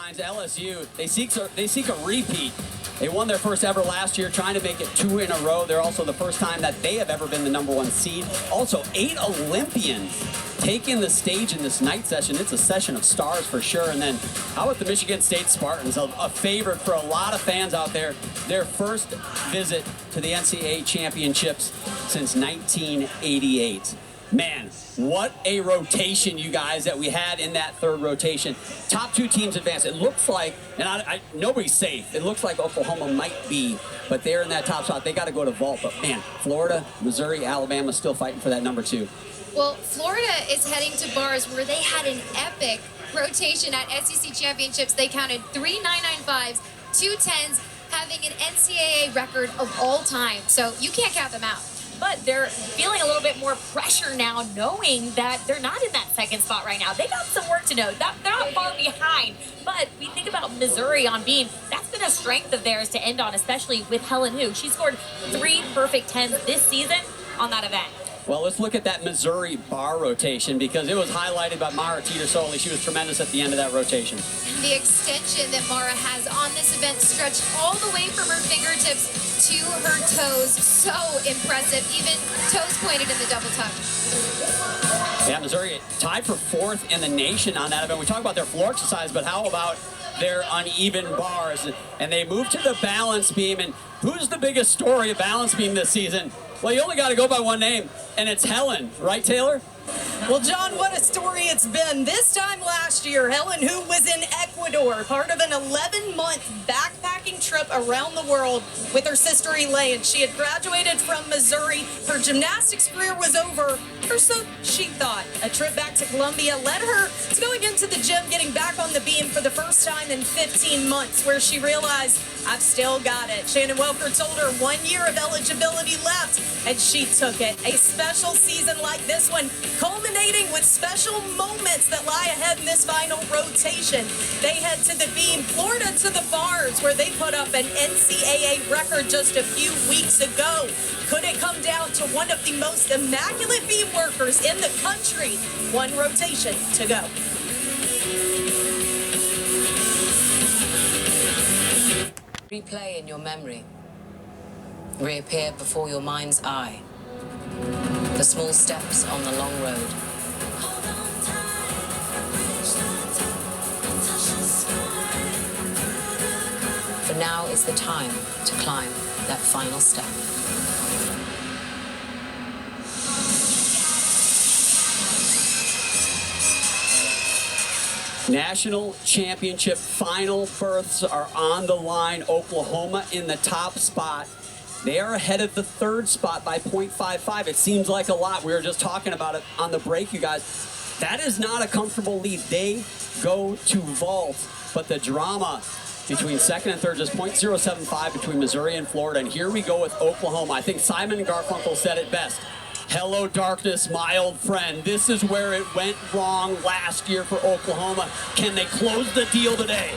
headlines. LSU, they seek a repeat. They won their first ever last year, trying to make it 2 in a row. They're also the first time that they have ever been the #1 seed. Also, 8 Olympians taking the stage in this night session. It's a session of stars for sure. And then how about the Michigan State Spartans, a favorite for a lot of fans out there. Their first visit to the NCAA championships since 1988. Man, what a rotation, you guys, that we had in that third rotation. Top 2 teams advanced. It looks like, and nobody's safe. It looks like Oklahoma might be, but they're in that top spot. They got to go to vault. But man, Florida, Missouri, Alabama still fighting for that #2. Well, Florida is heading to bars where they had an epic rotation at SEC championships. They counted 3 995s, 2 10s, having an NCAA record of all time. So you can't count them out. But they're feeling a little bit more pressure now, knowing that they're not in that second spot right now. They got some work to know. They're not far behind. But we think about Missouri on beam. That's been a strength of theirs to end on, especially with Helen Hu. She scored 3 perfect 10s this season on that event. Well, let's look at that Missouri bar rotation because it was highlighted by Mara Teeter-Soli. She was tremendous at the end of that rotation. The extension that Mara has on this event stretched all the way from her fingertips to her toes. So impressive. Even toes pointed in the double tuck. Yeah, Missouri tied for 4th in the nation on that event. We talk about their floor exercise, but how about their uneven bars? And they moved to the balance beam. And who's the biggest story of balance beam this season? Well, you only got to go by one name, and it's Helen. Right, Taylor? Well, John, what a story it's been. This time last year, Helen Hu was in Ecuador, part of an 11-month backpacking trip around the world with her sister Elaine. She had graduated from Missouri. Her gymnastics career was over, or so she thought. A trip back to Colombia led her to going into the gym, getting back on the beam for the first time in 15 months, where she realized, I've still got it. Shannon Welker told her 1 year of eligibility left, and she took it. A special season like this one, culminating with special moments that lie ahead in this final rotation. They head to the beam, Florida to the bars, where they put up an NCAA record just a few weeks ago. Could it come down to one of the most immaculate beam workers in the country? 1 rotation to go. Replay in your memory. Reappear before your mind's eye. The small steps on the long road. For now is the time to climb that final step. National championship final berths are on the line. Oklahoma in the top spot. They are ahead of the 3rd spot by 0.55. It seems like a lot. We were just talking about it on the break, you guys. That is not a comfortable lead. They go to vault, but the drama between 2nd and 3rd, just 0.075 between Missouri and Florida. And here we go with Oklahoma. I think Simon Garfunkel said it best. Hello, darkness, my old friend. This is where it went wrong last year for Oklahoma. Can they close the deal today?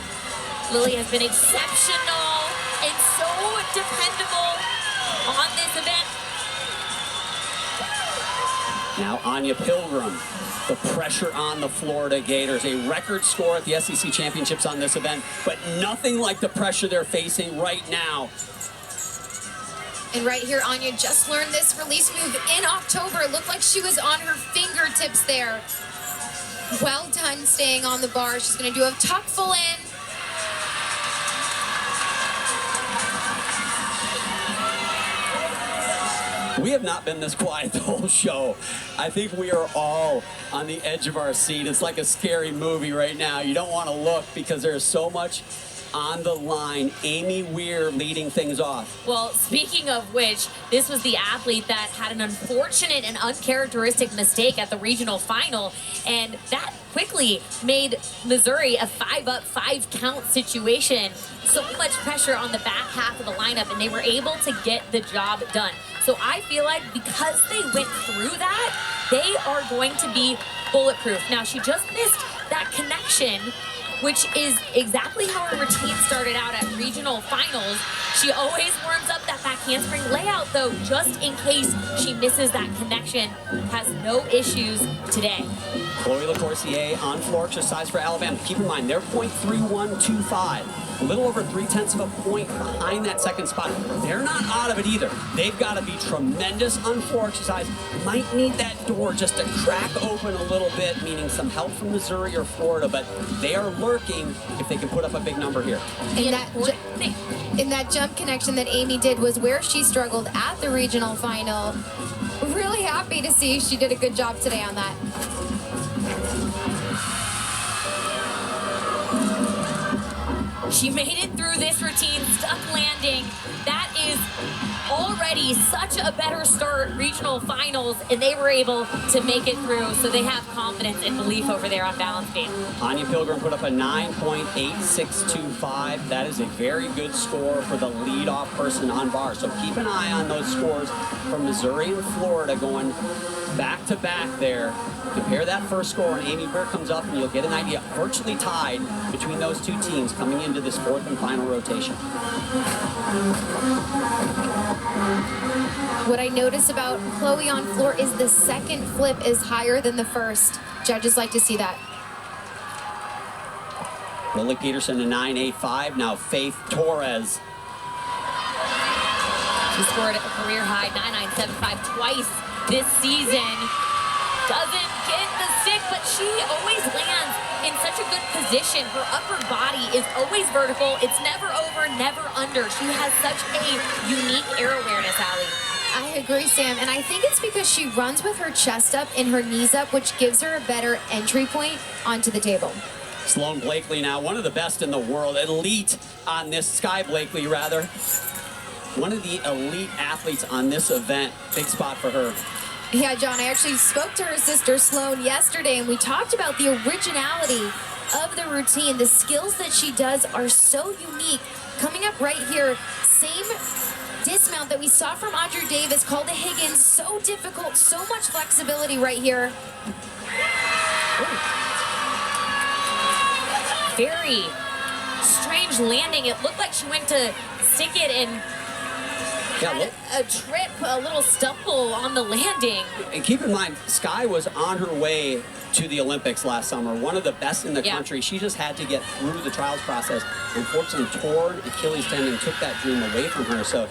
Lily has been exceptional and so dependable on this event. Now Anya Pilgrim, the pressure on the Florida Gators. A record score at the SEC championships on this event, but nothing like the pressure they're facing right now. And right here, Anya just learned this release move in October. It looked like she was on her fingertips there. Well done staying on the bar. She's going to do a tuck full in. We have not been this quiet the whole show. I think we are all on the edge of our seat. It's like a scary movie right now. You don't want to look because there's so much on the line. Amy Weir leading things off. Well, speaking of which, this was the athlete that had an unfortunate and uncharacteristic mistake at the regional final, and that quickly made Missouri a 5-up, 5-count situation. So much pressure on the back half of the lineup, and they were able to get the job done. So I feel like because they went through that, they are going to be bulletproof. Now, she just missed that connection which is exactly how her routine started out at regional finals. She always warms up that back handspring layout, though, just in case she misses that connection. Has no issues today. Chloe LaCourcier on floor exercise for Alabama. Keep in mind, they're .3125. A little over 0.3 of a point behind that second spot. They're not out of it either. They've got to be tremendous on floor exercise. Might need that door just to crack open a little bit, meaning some help from Missouri or Florida, but they are lurking if they can put up a big number here. And that jump connection that Amy did was where she struggled at the regional final. Really happy to see she did a good job today on that. She made it through this routine, stuck landing. That is already such a better start, regional finals, and they were able to make it through, so they have confidence and belief over there on balance beam. Anya Pilgrim put up a 9.8625. That is a very good score for the leadoff person on bar. So keep an eye on those scores from Missouri and Florida going back to back there. Compare that first score, and Amy Bear comes up, and you'll get an idea. Virtually tied between those two teams coming into this fourth and final rotation. What I notice about Chloe on floor is the second flip is higher than the first. Judges like to see that. Lily Peterson, a 9.85. Now Faith Torres. She scored a career high 9.975 twice this season. Doesn't get the stick, but she always lands in such a good position. Her upper body is always vertical. It's never over, never under. She has such a unique air awareness, Allie. I agree, Sam, and I think it's because she runs with her chest up and her knees up, which gives her a better entry point onto the table. Sloane Blakely now, one of the best in the world, elite on this, Sky Blakely rather. One of the elite athletes on this event, big spot for her. Yeah, John, I actually spoke to her sister Sloane yesterday, and we talked about the originality of the routine. The skills that she does are so unique. Coming up right here, same dismount that we saw from Audrey Davis, called to Higgins. So difficult, so much flexibility right here. Very strange landing. It looked like she went to stick it and had a trip, a little stumble on the landing. And keep in mind, Sky was on her way to the Olympics last summer, one of the best in the country. She just had to get through the trials process. Unfortunately, torn Achilles tendon took that dream away from her. So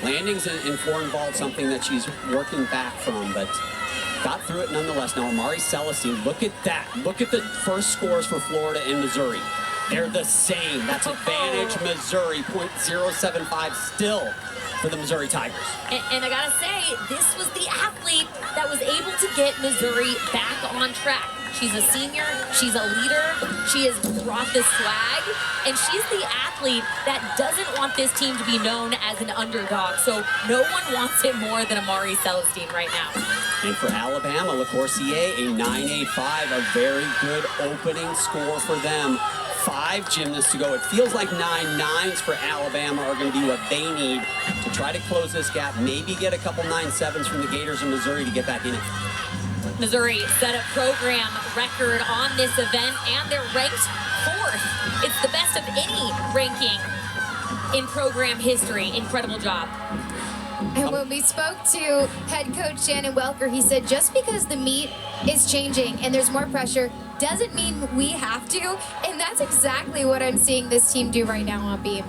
landings in foreign vault, something that she's working back from, but got through it nonetheless. Now, Amari Celestine, look at that. Look at the first scores for Florida and Missouri. They're the same. That's advantage Missouri, .075 still for the Missouri Tigers. And I gotta say, this was the athlete that was able to get Missouri back on track. She's a senior, she's a leader, she has brought the swag, and she's the athlete that doesn't want this team to be known as an underdog. So no one wants it more than Amari Celestine right now. And for Alabama, LaCourcier, a 9.85, a very good opening score for them. 5 gymnasts to go. It feels like 9.9s for Alabama are going to be what they need to try to close this gap, maybe get a couple 9.7s from the Gators in Missouri to get back in it. Missouri set a program record on this event, and they're ranked 4th. It's the best of any ranking in program history. Incredible job. And when we spoke to head coach Shannon Welker, he said just because the meet is changing and there's more pressure doesn't mean we have to. And that's exactly what I'm seeing this team do right now on beam.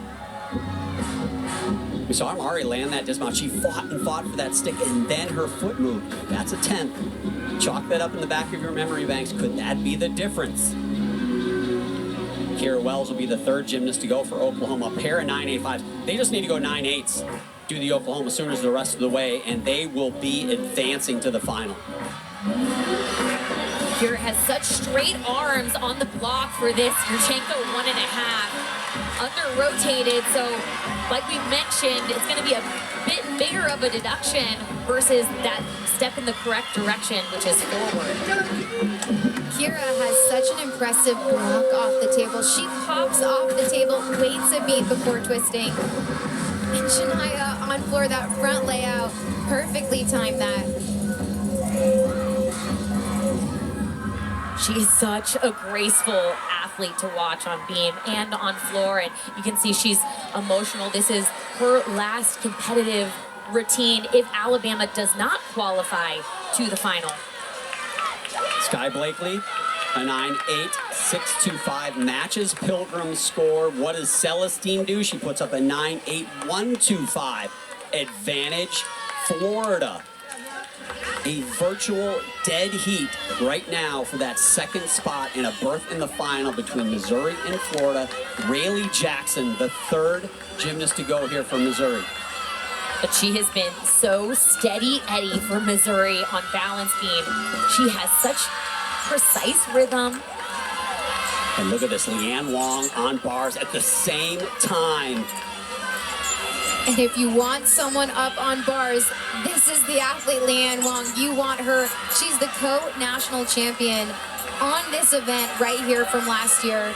We saw Amari land that dismount. She fought and fought for that stick, and then her foot moved. That's a 10th. Chalk that up in the back of your memory banks. Could that be the difference? Kira Wells will be the 3rd gymnast to go for Oklahoma. A pair of 9.85s. They just need to go 9.8s. Do the Oklahoma Sooners the rest of the way, and they will be advancing to the final. Kira has such straight arms on the block for this Yurchenko 1.5. Under-rotated, so like we mentioned, it's going to be a bit bigger of a deduction versus that step in the correct direction, which is forward. Kira has such an impressive block off the table. She pops off the table, waits a beat before twisting. And Shania on floor, that front layout, perfectly timed that. She is such a graceful athlete to watch on beam and on floor, and you can see she's emotional. This is her last competitive routine if Alabama does not qualify to the final. Sky Blakely, a 9.8.625, matches Pilgrim's score. What does Celestine do? She puts up a 9.8.125. Advantage Florida. A virtual dead heat right now for that second spot and a berth in the final between Missouri and Florida. Rayleigh Jackson, the third gymnast to go here for Missouri. But she has been so steady Eddie for Missouri on balance beam. She has such precise rhythm. And look at this, Leanne Wong on bars at the same time. And if you want someone up on bars, this is the athlete, Leanne Wong. You want her. She's the co-national champion on this event right here from last year.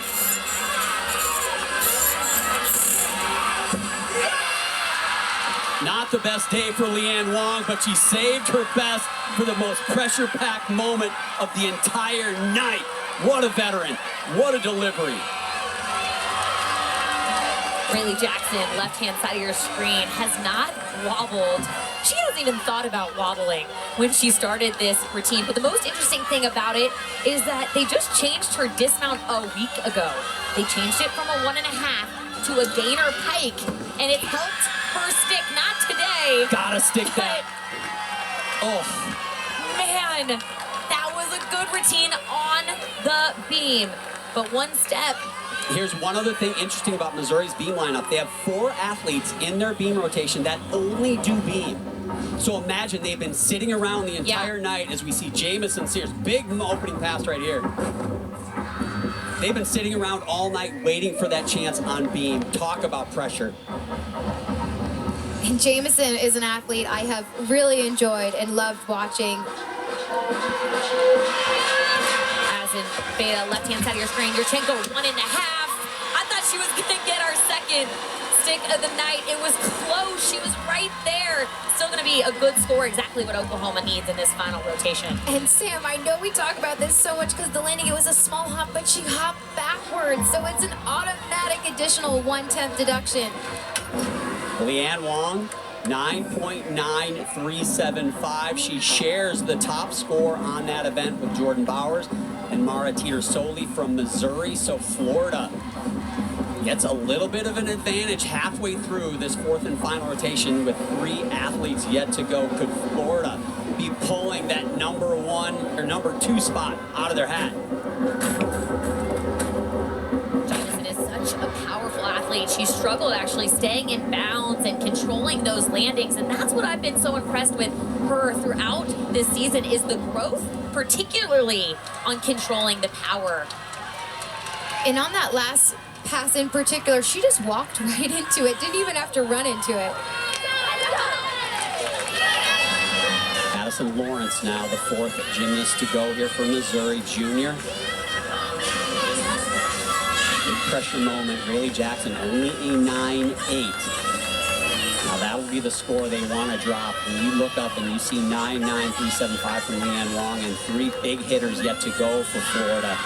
Not the best day for Leanne Wong, but she saved her best for the most pressure-packed moment of the entire night. What a veteran. What a delivery. Rayleigh Jackson, left-hand side of your screen, has not wobbled. She hasn't even thought about wobbling when she started this routine. But the most interesting thing about it is that they just changed her dismount a week ago. They changed it from a 1.5 to a gainer pike, and it helped her stick. Not today. Gotta stick that. Oh. Man, that was a good routine on the beam. But one step. Here's one other thing interesting about Missouri's beam lineup. They have 4 athletes in their beam rotation that only do beam. So imagine they've been sitting around the entire night as we see Jamison Sears. Big opening pass right here. They've been sitting around all night waiting for that chance on beam. Talk about pressure. And Jamison is an athlete I have really enjoyed and loved watching. As in beta, left-hand side of your screen, Yurchenko 1.5. I thought she was gonna get our second stick of the night. It was close, she was right there. Still gonna be a good score, exactly what Oklahoma needs in this final rotation. And Sam, I know we talk about this so much because the landing, it was a small hop, but she hopped backwards. So it's an automatic additional 1/10 deduction. Leanne Wong, 9.9375. She shares the top score on that event with Jordan Bowers and Mara Teeter-Soli from Missouri. So Florida gets a little bit of an advantage halfway through this fourth and final rotation with 3 athletes yet to go. Could Florida be pulling that number 1 or number 2 spot out of their hat? Jamison is such a powerful athlete. She struggled actually staying in bounds and controlling those landings, and that's what I've been so impressed with her throughout this season is the growth, particularly on controlling the power. And on that last pass in particular, she just walked right into it, didn't even have to run into it. Addison Lawrence now the 4th gymnast to go here for Missouri, junior. Big pressure moment. Rayleigh Jackson only a 9.8. Now that will be the score they want to drop. When you look up and you see 9.9375 from Leanne Wong and 3 big hitters yet to go for Florida,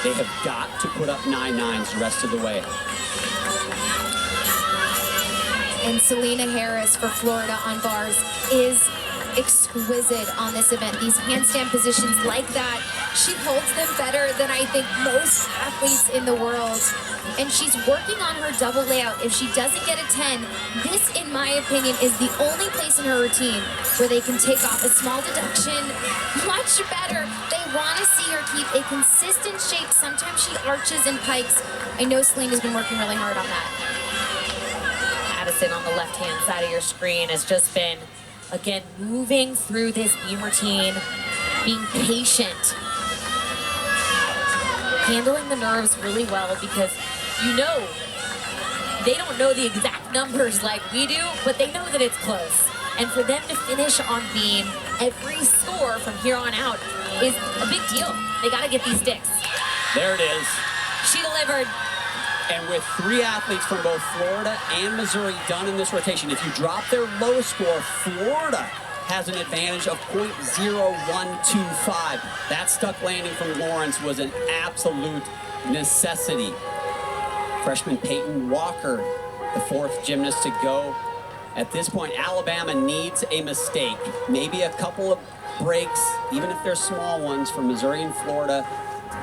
they have got to put up 9.9s the rest of the way. And Selena Harris for Florida on bars is exquisite on this event. These handstand positions like that, she holds them better than I think most athletes in the world. And she's working on her double layout. If she doesn't get a 10, this, in my opinion, is the only place in her routine where they can take off a small deduction much better. They want to see her keep a consistent shape. Sometimes she arches and pikes. I know Selena's been working really hard on that. Addison on the left-hand side of your screen has just been, again, moving through this beam routine, being patient, handling the nerves really well because you know they don't know the exact numbers like we do, but they know that it's close. And for them to finish on beam, every score from here on out is a big deal. They got to get these sticks. There it is. She delivered. And with 3 athletes from both Florida and Missouri done in this rotation, if you drop their low score, Florida has an advantage of 0.0125. That stuck landing from Lawrence was an absolute necessity. Freshman Peyton Walker, the fourth gymnast to go. At this point, Alabama needs a mistake. Maybe a couple of breaks, even if they're small ones, from Missouri and Florida,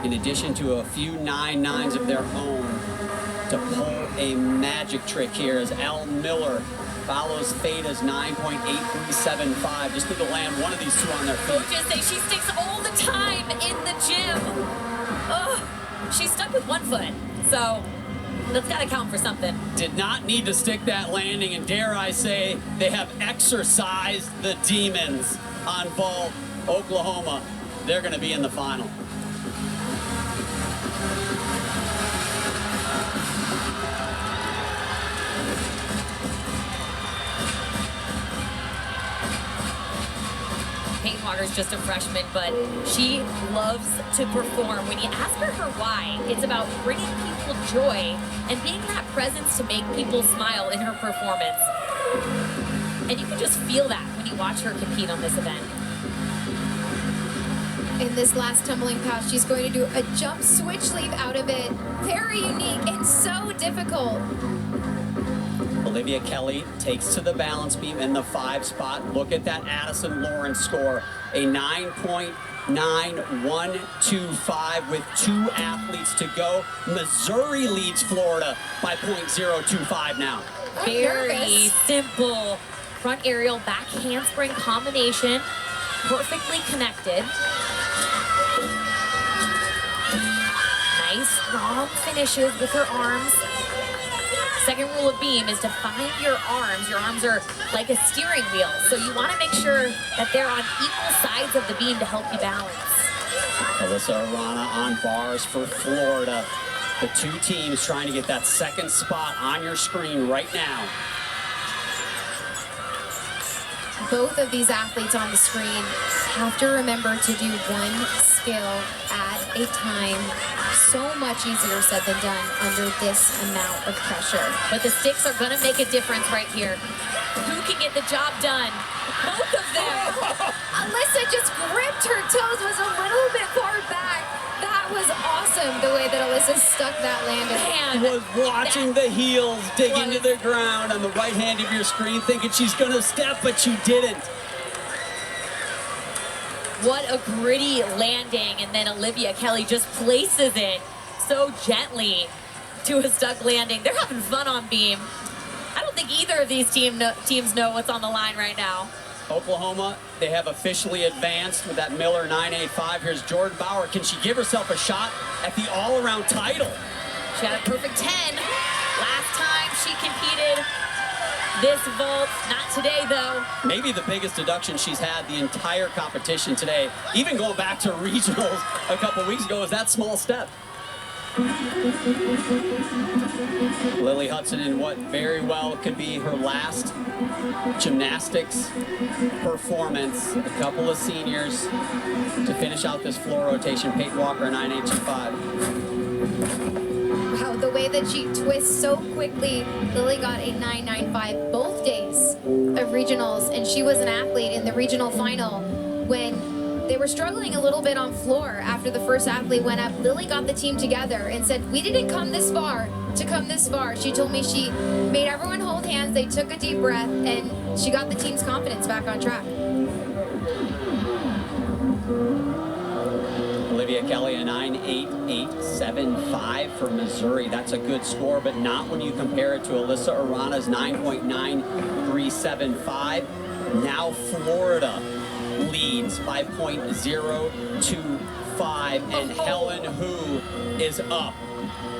in addition to a few 9-9s of their own, to pull a magic trick here as Al Miller follows Fada's 9.8375. Just need to land one of these two on their feet. Coaches say she sticks all the time in the gym. Oh, she's stuck with one foot, so that's got to count for something. Did not need to stick that landing, and dare I say, they have exercised the demons on vault. Oklahoma, they're going to be in the final. Peyton Walker's just a freshman, but she loves to perform. When you ask her why, it's about bringing people joy and being that presence to make people smile in her performance. And you can just feel that when you watch her compete on this event. In this last tumbling pass, she's going to do a jump switch leap out of it. Very unique and so difficult. Olivia Kelly takes to the balance beam in the 5 spot. Look at that Addison Lawrence score, a 9.9125 with 2 athletes to go. Missouri leads Florida by 0.025 now. Very simple front aerial back handspring combination, perfectly connected. Nice strong finishes with her arms. Second rule of beam is to find your arms. Your arms are like a steering wheel, so you want to make sure that they're on equal sides of the beam to help you balance. Alyssa Arana on bars for Florida. The two teams trying to get that second spot on your screen right now. Both of these athletes on the screen have to remember to do one skill at a time. So much easier said than done under this amount of pressure. But the sticks are going to make a difference right here. Who can get the job done? Both of them. Alyssa just gripped her toes, was a little bit far back. That was awesome, the way that Alyssa stuck that landing. Man, was watching the heels dig into the ground on the right hand of your screen, thinking she's going to step, but she didn't. what a gritty landing, and then Olivia Kelly just places it so gently to a stuck landing. They're having fun on beam. I don't think either of these teams know what's on the line right now. Oklahoma, they have officially advanced with that Miller 9.85. Here's Jordan Bauer. Can she give herself a shot at the all-around title? She had a perfect 10 last time she competed this vault. Not today, though. Maybe the biggest deduction she's had the entire competition today, even going back to regionals a couple weeks ago, is that small step. Lily Hudson in what very well could be her last gymnastics performance. A couple of seniors to finish out this floor rotation. Peyton Walker, 9.825. Wow, the way that she twists so quickly. Lily got a 9.95 both days of regionals, and she was an athlete in the regional final when they were struggling a little bit on floor after the first athlete went up. Lily got the team together and said, we didn't come this far to come this far. She told me she made everyone hold hands, they took a deep breath, and she got the team's confidence back on track. Olivia Kelly, a 9.8875 for Missouri. That's a good score, but not when you compare it to Alyssa Arana's 9.9375. Now Florida leads by 0.025, and Helen Hu is up,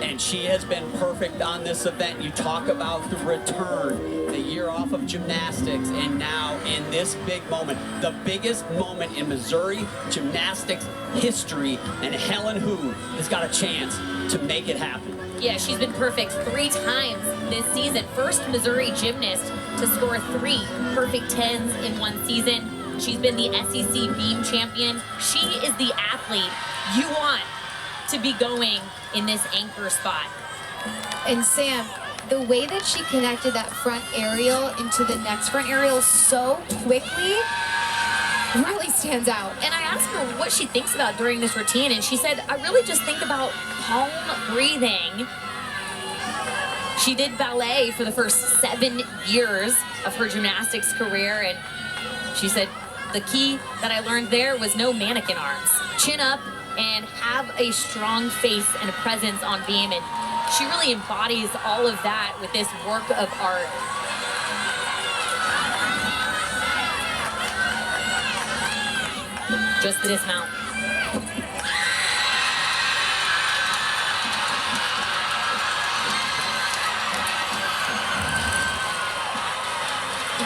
and she has been perfect on this event. You talk about the return, the year off of gymnastics, and now in this big moment, the biggest moment in Missouri gymnastics history, and Helen Hu has got a chance to make it happen. Yeah, she's been perfect 3 times this season. First Missouri gymnast to score 3 perfect 10s in one season. She's been the SEC beam champion. She is the athlete you want to be going in this anchor spot. And Sam, the way that she connected that front aerial into the next front aerial so quickly, really stands out. And I asked her what she thinks about during this routine, and she said, I really just think about calm breathing. She did ballet for the first 7 years of her gymnastics career, and she said the key that I learned there was no mannequin arms. Chin up and have a strong face and a presence on beam, and she really embodies all of that with this work of art. Just the dismount.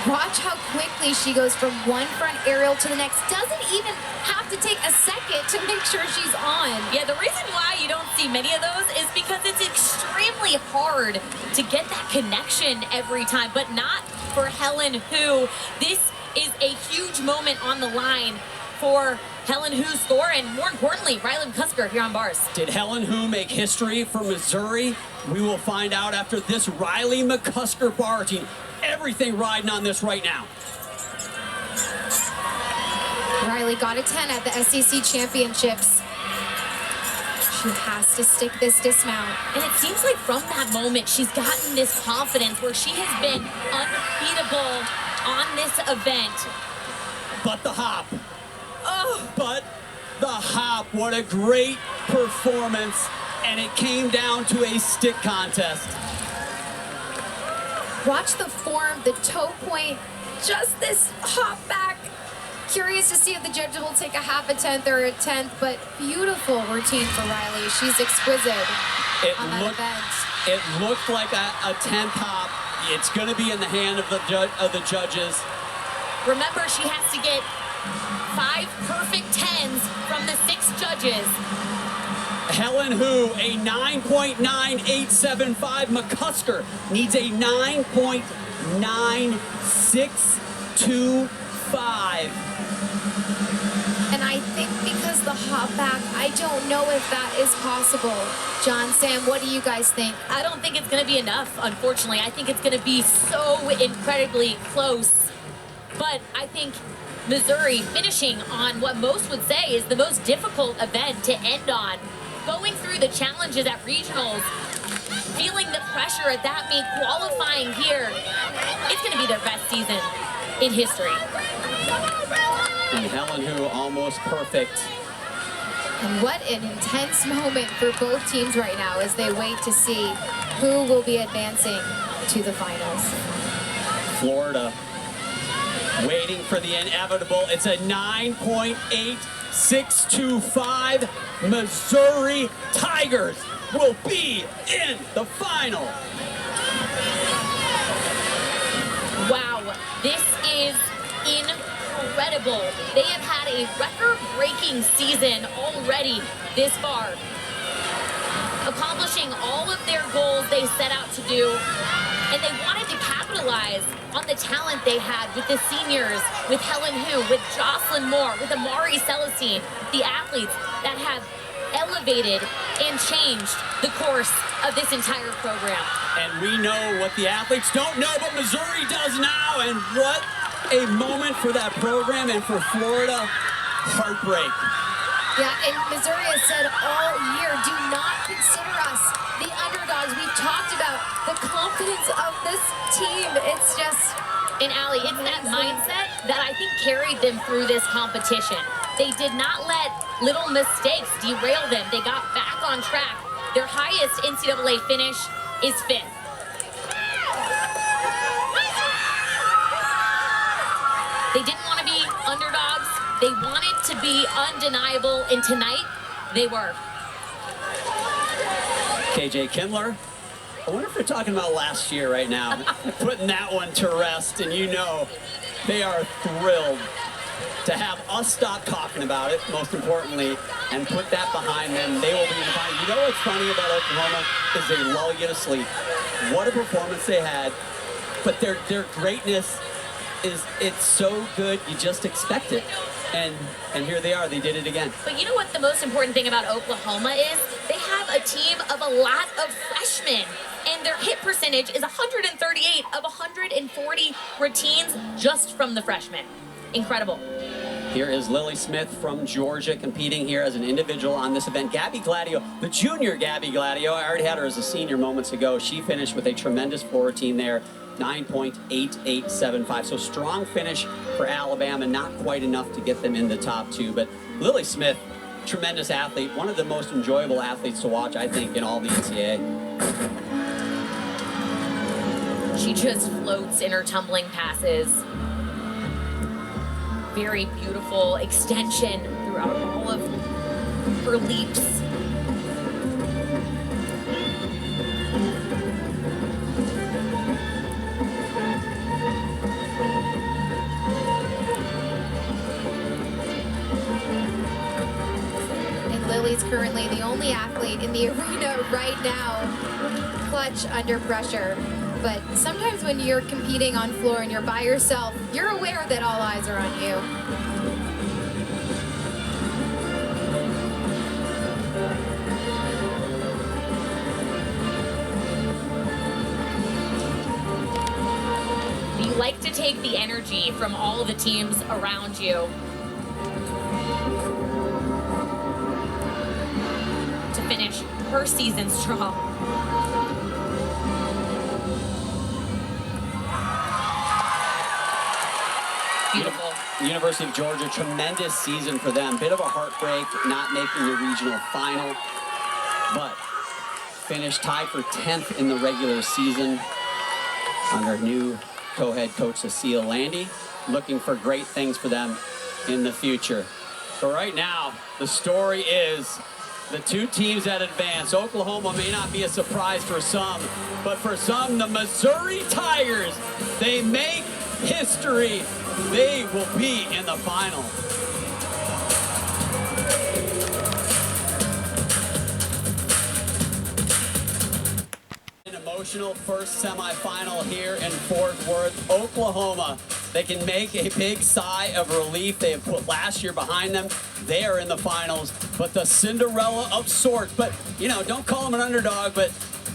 Watch how quickly she goes from one front aerial to the next. Doesn't even have to take a second to make sure she's on. Yeah, the reason why you don't see many of those is because it's extremely hard to get that connection every time, but not for Helen Hu. This is a huge moment on the line for Helen Hu's score, and more importantly, Riley McCusker here on bars. Did Helen Hu make history for Missouri? We will find out after this Riley McCusker bar routine. Everything riding on this right now. Riley got a 10 at the SEC Championships. She has to stick this dismount. And it seems like from that moment, she's gotten this confidence where she has been unbeatable on this event. But the hop. Oh, but the hop. What a great performance. And it came down to a stick contest. Watch the form, the toe point, just this hop back. Curious to see if the judges will take a half a tenth or a tenth, but beautiful routine for Riley. She's exquisite on that event. It looked like a 10th hop. It's going to be in the hand of the judges. Remember, she has to get 5 perfect 10s from the 6 judges. Helen Hu, a 9.9875. McCusker needs a 9.9625. And I think because the hop back, I don't know if that is possible. John, Sam, what do you guys think? I don't think it's going to be enough, unfortunately. I think it's going to be so incredibly close. But I think Missouri finishing on what most would say is the most difficult event to end on. Going through the challenges at regionals, feeling the pressure at that meet, qualifying here, it's going to be their best season in history. And Helen Hu almost perfect. And what an intense moment for both teams right now as they wait to see who will be advancing to the finals. Florida waiting for the inevitable. It's a 9.8625. Missouri Tigers will be in the final. Wow, this is incredible. They have had a record-breaking season already this far, accomplishing all of their goals they set out to do, and they wanted to capitalize on the talent they had with the seniors, with Helen Hu, with Jocelyn Moore, with Amari Celestine, the athletes that have elevated and changed the course of this entire program. And we know what the athletes don't know, but Missouri does now, and what a moment for that program and for Florida. Heartbreak. Yeah, and Missouri has said all year, do not consider us the underdogs. We've talked about the confidence of this team. It's just... And Allie, it's that mindset that I think carried them through this competition. They did not let little mistakes derail them. They got back on track. Their highest NCAA finish is 5th. They didn't want to be underdogs. They wanted to be undeniable, and tonight, they were. KJ Kindler. I wonder if they're talking about last year right now. Putting that one to rest, and you know they are thrilled to have us stop talking about it, most importantly, and put that behind them. They will be in the final. You know what's funny about Oklahoma is they lull you to sleep. What a performance they had, but their greatness it's so good you just expect it. And here they are, they did it again. But you know what the most important thing about Oklahoma is? They have a team of a lot of freshmen, and their hit percentage is 138 of 140 routines just from the freshmen. Incredible. Here is Lily Smith from Georgia competing here as an individual on this event. Gabby Gladio, the junior Gabby Gladio, I already had her as a senior moments ago. She finished with a tremendous floor routine there, 9.8875. So strong finish for Alabama, not quite enough to get them in the top two. But Lily Smith, tremendous athlete, one of the most enjoyable athletes to watch, I think, in all the NCAA. She just floats in her tumbling passes. Very beautiful extension throughout all of her leaps. And Lily's currently the only athlete in the arena right now, clutch under pressure. But sometimes when you're competing on floor and you're by yourself, you're aware that all eyes are on you. You like to take the energy from all the teams around you to finish her season strong. Beautiful. University of Georgia, tremendous season for them. Bit of a heartbreak not making the regional final, but finished tied for 10th in the regular season under new co-head coach Cecile Landy. Looking for great things for them in the future. But right now, the story is the two teams that advance. Oklahoma may not be a surprise for some, but for some, the Missouri Tigers, they make history. They will be in the final. An emotional first semifinal here in Fort Worth, Oklahoma. They can make a big sigh of relief. They have put last year behind them. They are in the finals, but the Cinderella of sorts. But, you know, don't call them an underdog, but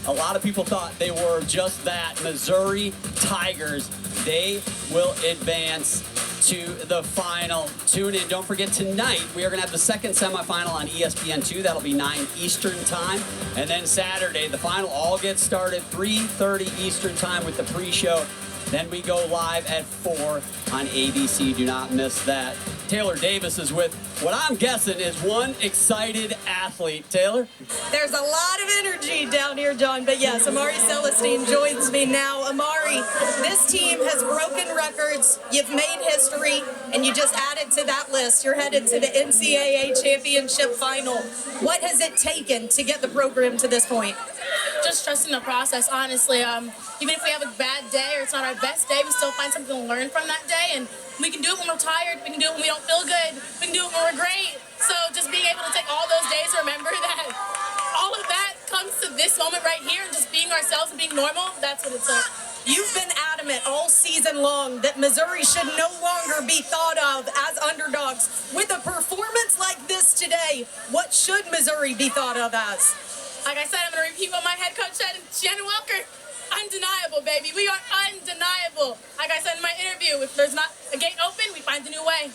a lot of people thought they were just that. Missouri Tigers, they will advance to the final. Tune in. Don't forget, tonight we are going to have the second semifinal on ESPN2. That'll be 9 Eastern time. And then Saturday, the final all gets started 3:30 Eastern time with the pre-show. Then we go live at 4 on ABC. Do not miss that. Taylor Davis is with what I'm guessing is one excited athlete. Taylor? There's a lot of energy down here, John, but yes, Amari Celestine joins me now. Amari, this team has broken records, you've made history, and you just added to that list. You're headed to the NCAA championship final. What has it taken to get the program to this point? Just trusting the process, honestly. Even if we have a bad day or it's not our best day, we still find something to learn from that day, and we can do it when we're tired, we can do it when we don't feel good, we can do it when we're great. So just being able to take all those days to remember that all of that comes to this moment right here and just being ourselves and being normal, that's what it took. You've been adamant all season long that Missouri should no longer be thought of as underdogs. With a performance like this today, what should Missouri be thought of as? Like I said, I'm going to repeat what my head coach said, Shannon Welker. Undeniable, baby. We are undeniable. Like I said in my interview, if there's not a gate open, we find a new way.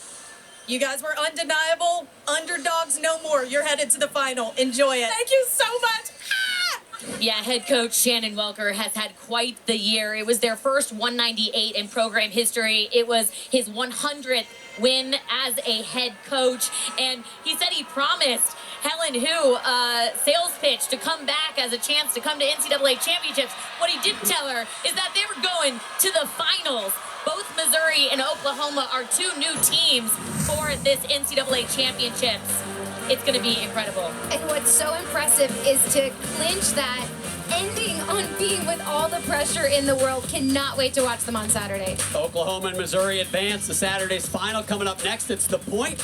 You guys were undeniable. Underdogs no more. You're headed to the final. Enjoy it. Thank you so much. Yeah, head coach Shannon Welker has had quite the year. It was their first 198 in program history. It was his 100th win as a head coach. And he said he promised Helen Hu a sales pitch to come back as a chance to come to NCAA championships. What he didn't tell her is that they were going to the finals. Both Missouri and Oklahoma are two new teams for this NCAA championships. It's going to be incredible. And what's so impressive is to clinch that, ending on being with all the pressure in the world. Cannot wait to watch them on Saturday. Oklahoma and Missouri advance to Saturday's final. Coming up next, it's The Point.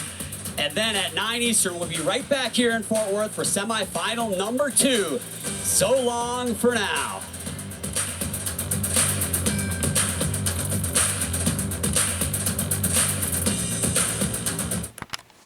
And then at 9 Eastern, we'll be right back here in Fort Worth for semifinal number 2. So long for now.